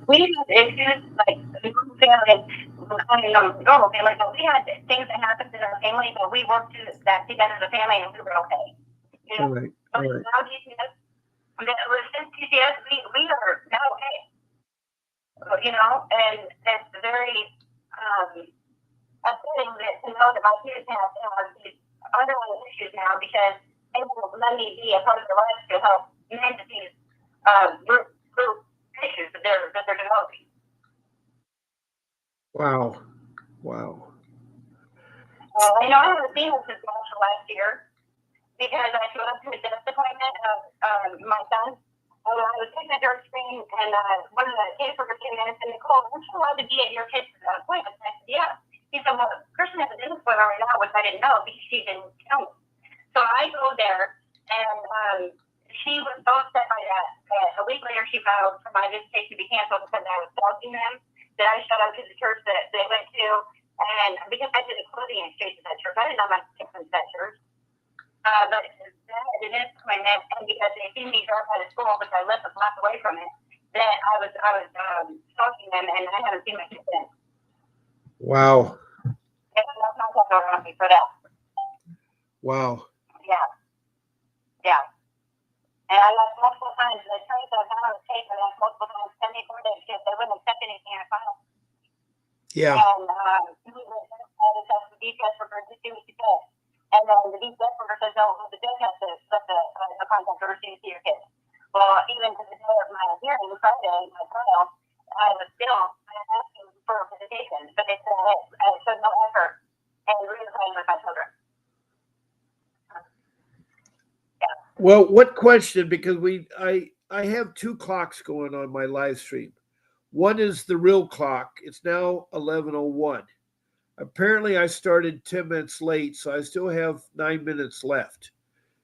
We had issues like family, normal family, but we had things that happened in our family, but we worked through that together as a family, and we were okay. You know, All right. but All right. now DCS, since DCS, we are now okay. And it's very upsetting to know that my kids have these underlying issues now because they won't let me be a part of their lives to help manage these group issues that they're developing. Wow. Wow. I know I haven't seen him since March of last year because I showed up to a dentist appointment of my son. I was taking a dirt screen, and one of the caseworkers came in and said, "Nicole, aren't you allowed to be at your kid's appointment?" I said, "Yeah." He said, "Well, Kristen has a dentist appointment right now," which I didn't know because she didn't tell me. So I go there, and she was so upset by that. A week later, she filed for my visitation to be canceled because I was stalking them, that I showed up to the church that they went to, and because I did a clothing exchange at that church, I didn't know my difference at that church. But it is appointment, and because they see me drop out of school, which I live a block away from it, that I was stalking them, and I haven't seen my kids since. Wow. And no contact around me for that. Wow. Yeah. Yeah. And I left multiple times. The attorneys that have on the tape, I left multiple times, 74 days, because they wouldn't accept anything I filed. Yeah. And we were DCS referred to CPS. And then the DCS member says, no, the judge has to set a contact order to see your kids. Well, even to the day of my hearing Friday, my trial, I was still asking for visitation, but they said I showed no effort and reuniting with my children. Yeah. Well, what question? Because I have two clocks going on my live stream. One is the real clock. It's now 11:01. Apparently, I started 10 minutes late, so I still have 9 minutes left.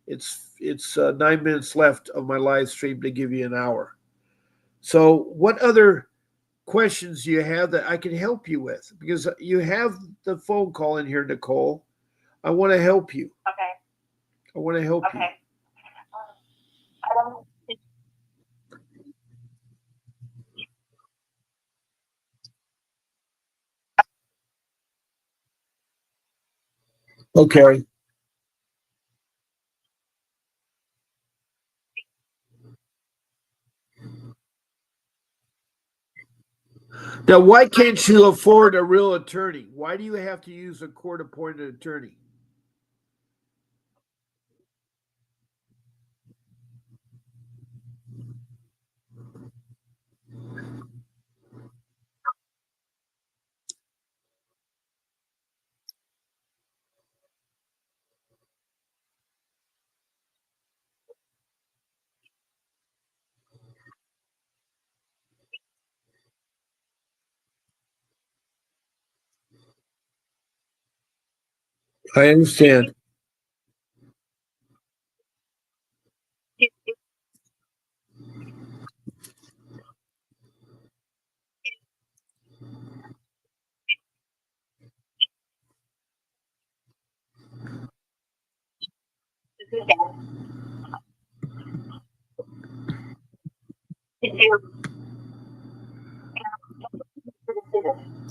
It's 9 minutes left of my live stream to give you an hour. So, what other questions do you have that I can help you with? Because you have the phone call in here, Nicole. I want to help you. Okay. I want to help you. Okay. Okay. Now, why can't you afford a real attorney? Why do you have to use a court-appointed attorney? I understand.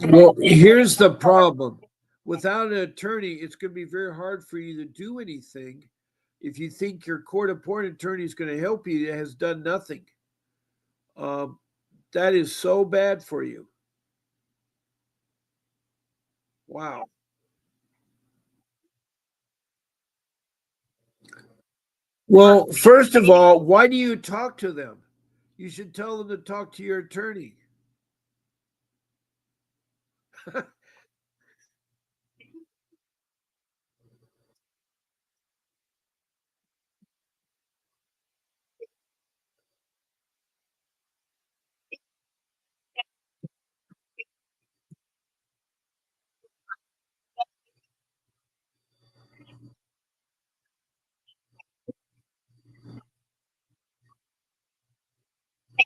Well, here's the problem. Without an attorney, it's going to be very hard for you to do anything if you think your court-appointed attorney is going to help you. It has done nothing. Um, that is so bad for you. Wow. Well, first of all, why do you talk to them? You should tell them to talk to your attorney.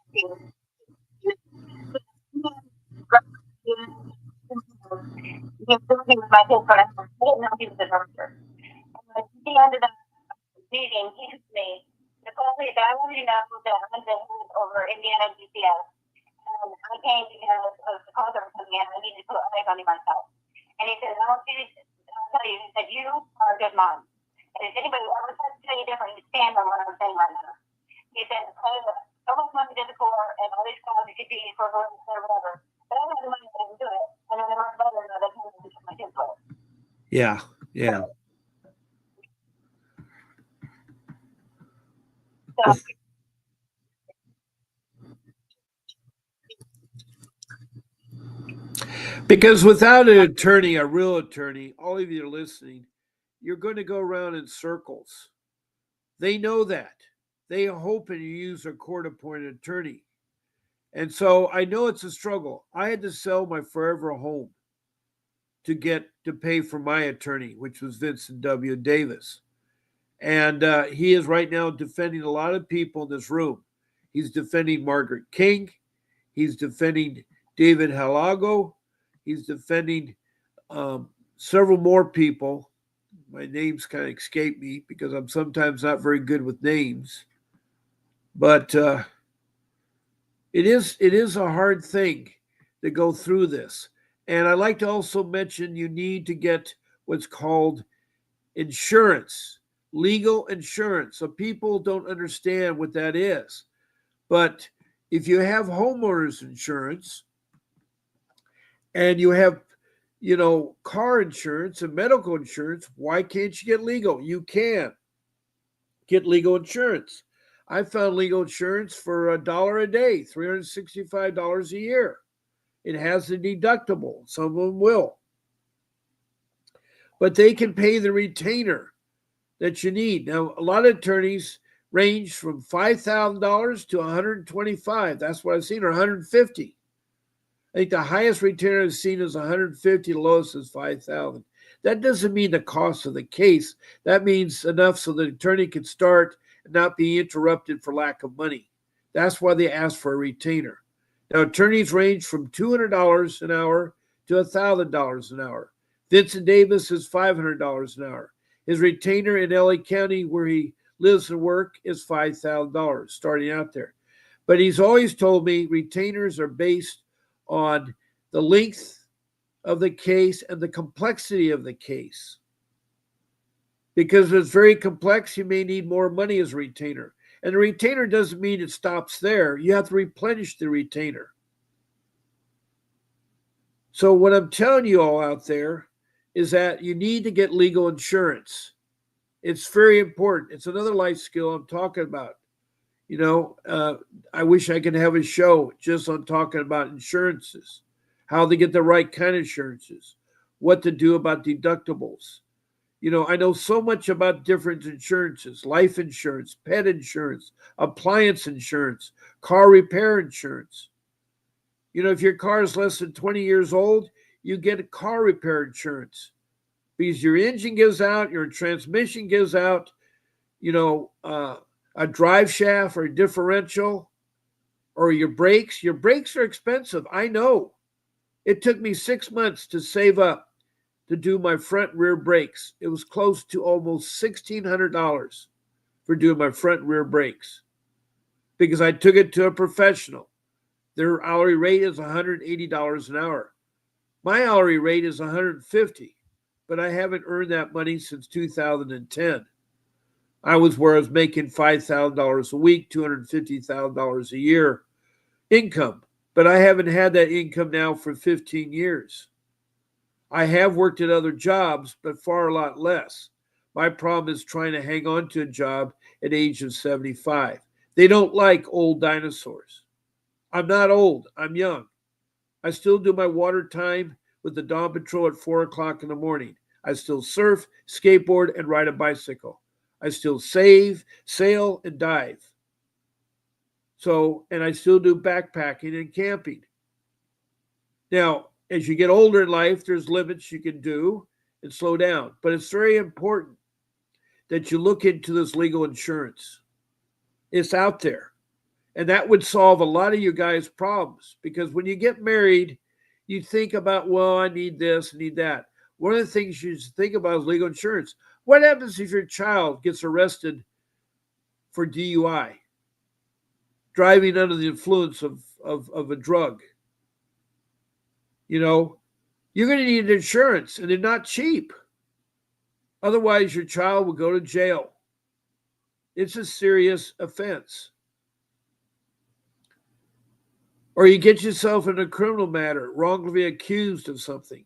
He was working with my kids, but I didn't know he was a doctor. And at the end of the meeting, he asked me, Nicole, please, I want you to know that I'm the head over Indiana GCS. And I came because of the calls that were coming in. I needed to put eyes on you myself. And he said, I want you to tell you that you are a good mom. And if anybody ever says to you different, you stand on what I'm saying right now. He said, so much money to the core and all these calls you could be for or whatever. But I had the money to do it. And then my brother and other people to my kids with. Yeah, yeah. So, Because without an attorney, a real attorney, all of you are listening, you're going to go around in circles. They know that. They hope and you use a court appointed attorney. And so I know it's a struggle. I had to sell my forever home to get to pay for my attorney, which was Vincent W. Davis. And he is right now defending a lot of people in this room. He's defending Margaret King. He's defending David Halago. He's defending several more people. My names kind of escape me because I'm sometimes not very good with names. But it is a hard thing to go through this. And I'd like to also mention you need to get what's called insurance, legal insurance. So people don't understand what that is. But if you have homeowners insurance and you have car insurance and medical insurance. Why can't you get legal? You can get legal insurance. I found legal insurance for $1 a day, $365 a year. It has a deductible. Some of them will. But they can pay the retainer that you need. Now, a lot of attorneys range from $5,000 to $125,000. That's what I've seen, or $150,000. I think the highest retainer I've seen is $150,000. The lowest is $5,000. That doesn't mean the cost of the case. That means enough so the attorney can start and not be interrupted for lack of money. That's why they ask for a retainer. Now, attorneys range from $200 an hour to $1,000 an hour. Vincent Davis is $500 an hour. His retainer in LA County, where he lives and works, is $5,000 starting out there. But he's always told me retainers are based on the length of the case and the complexity of the case. Because if it's very complex, you may need more money as a retainer. And the retainer doesn't mean it stops there. You have to replenish the retainer. So what I'm telling you all out there is that you need to get legal insurance. It's very important. It's another life skill I'm talking about. I wish I could have a show just on talking about insurances, how to get the right kind of insurances, what to do about deductibles. I know so much about different insurances: life insurance, pet insurance, appliance insurance, car repair insurance. If your car is less than 20 years old, you get a car repair insurance because your engine gives out, your transmission gives out, a drive shaft or a differential, or your brakes. Your brakes are expensive. I know. It took me 6 months to save up to do my front and rear brakes. It was close to almost $1,600 for doing my front and rear brakes because I took it to a professional. Their hourly rate is $180 an hour. My hourly rate is $150, but I haven't earned that money since 2010. I was where I was making $5,000 a week, $250,000 a year income, but I haven't had that income now for 15 years. I have worked at other jobs, but far a lot less. My problem is trying to hang on to a job at age of 75. They don't like old dinosaurs. I'm not old. I'm young. I still do my water time with the Dawn Patrol at 4 o'clock in the morning. I still surf, skateboard, and ride a bicycle. I still save, sail, and dive. And I still do backpacking and camping. Now, as you get older in life, there's limits you can do and slow down. But it's very important that you look into this legal insurance. It's out there. And that would solve a lot of you guys' problems, because when you get married, you think about, well, I need this, I need that. One of the things you should think about is legal insurance. What happens if your child gets arrested for DUI, driving under the influence of a drug? You're going to need insurance, and they're not cheap. Otherwise, your child will go to jail. It's a serious offense. Or you get yourself in a criminal matter, wrongly accused of something.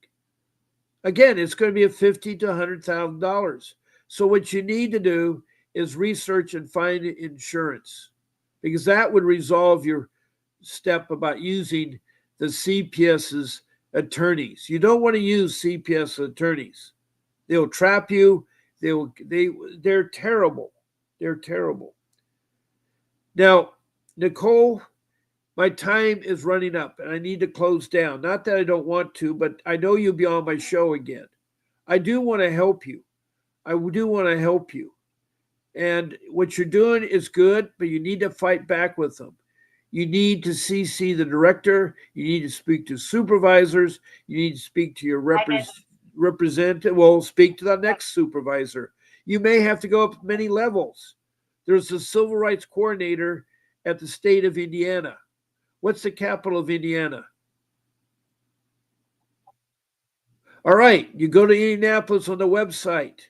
Again, it's going to be $50,000 to $100,000. So what you need to do is research and find insurance, because that would resolve your step about using the CPS's attorneys. You don't want to use CPS attorneys. They'll trap you. They're terrible. They're terrible. Now, Nicole, my time is running up and I need to close down. Not that I don't want to, but I know you'll be on my show again. I do want to help you. I do want to help you. And what you're doing is good, but you need to fight back with them. You need to CC the director. You need to speak to supervisors. You need to speak to your representative. Well, speak to the next supervisor. You may have to go up many levels. There's a civil rights coordinator at the state of Indiana. What's the capital of Indiana? All right, you go to Indianapolis on the website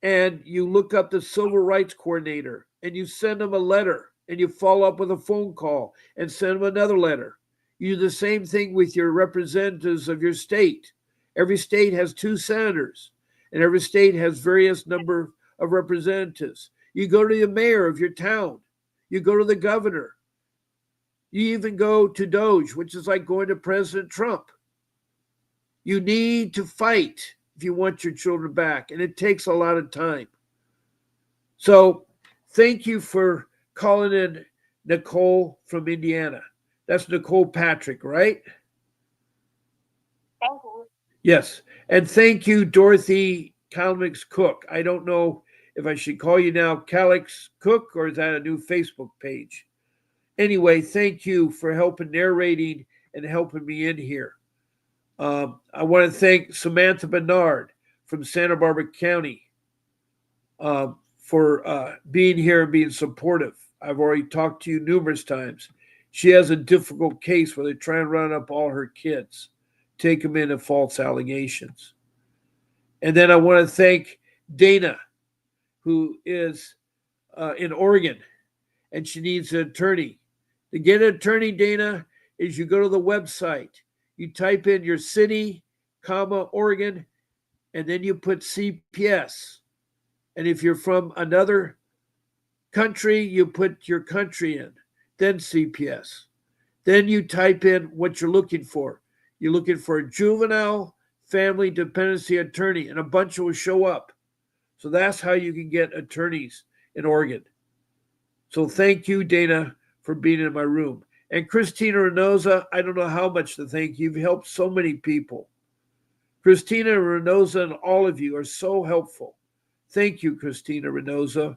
and you look up the civil rights coordinator and you send them a letter and you follow up with a phone call and send them another letter. You do the same thing with your representatives of your state. Every state has 2 senators, and every state has various number of representatives. You go to the mayor of your town. You go to the governor. You even go to Doge, which is like going to President Trump. You need to fight if you want your children back, and it takes a lot of time. So thank you for calling in Nicole from Indiana. That's Nicole Patrick, right? Thank you. Yes. And thank you, Dorothy Calix Cook. I don't know if I should call you now Calix Cook, or is that a new Facebook page? Anyway, thank you for helping narrating and helping me in here. I want to thank Samantha Bernard from Santa Barbara County for being here and being supportive. I've already talked to you numerous times. She has a difficult case where they try and run up all her kids, take them into false allegations. And then I want to thank Dana, who is in Oregon, and she needs an attorney. To get an attorney, Dana, is you go to the website, you type in your city, Oregon, and then you put CPS. And if you're from another country, you put your country in, then CPS. Then you type in what you're looking for. You're looking for a juvenile family dependency attorney, and a bunch will show up. So that's how you can get attorneys in Oregon. So thank you, Dana, for being in my room. And Christina Reynosa, I don't know how much to thank you. You've helped so many people. Christina Reynosa and all of you are so helpful. Thank you, Christina Reynosa.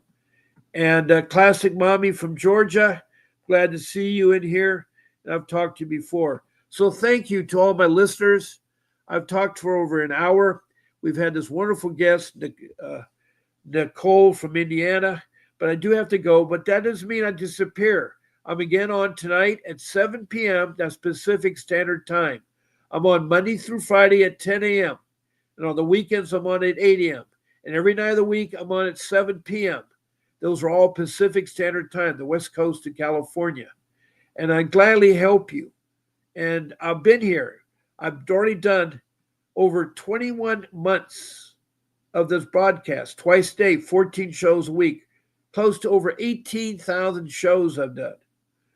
And Classic Mommy from Georgia, glad to see you in here. And I've talked to you before. So thank you to all my listeners. I've talked for over an hour. We've had this wonderful guest, Nicole from Indiana, but I do have to go. But that doesn't mean I disappear. I'm again on tonight at 7 p.m. That's Pacific Standard Time. I'm on Monday through Friday at 10 a.m. And on the weekends, I'm on at 8 a.m. And every night of the week, I'm on at 7 p.m. Those are all Pacific Standard Time, the West Coast of California. And I gladly help you. And I've been here. I've already done over 21 months of this broadcast, twice a day, 14 shows a week, close to over 18,000 shows I've done.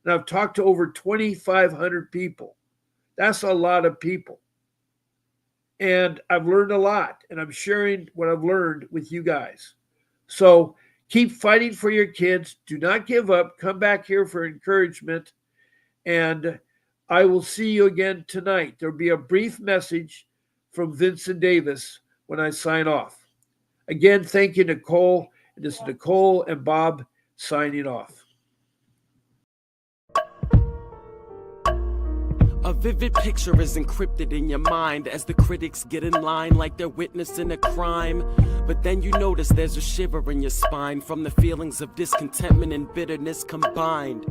And I've talked to over 2,500 people. That's a lot of people. And I've learned a lot, and I'm sharing what I've learned with you guys. So keep fighting for your kids. Do not give up. Come back here for encouragement. And I will see you again tonight. There'll be a brief message from Vincent Davis when I sign off. Again, thank you, Nicole. And this is Nicole and Bob signing off. A vivid picture is encrypted in your mind as the critics get in line like they're witnessing a crime. But then you notice there's a shiver in your spine from the feelings of discontentment and bitterness combined.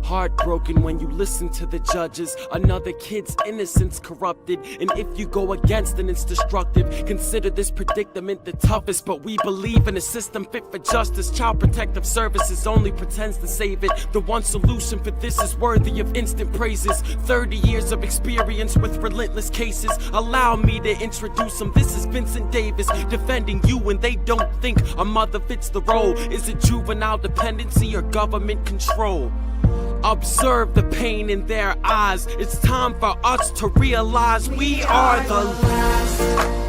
Heartbroken when you listen to the judges, another kid's innocence corrupted. And if you go against it, it's destructive. Consider this predicament the toughest, but we believe in a system fit for justice. Child Protective Services only pretends to save it. The one solution for this is worthy of instant praises. 30 years of experience with relentless cases. Allow me to introduce them. This is Vincent Davis defending you when they don't think a mother fits the role. Is it juvenile dependency or government control? Observe the pain in their eyes. It's time for us to realize we are the last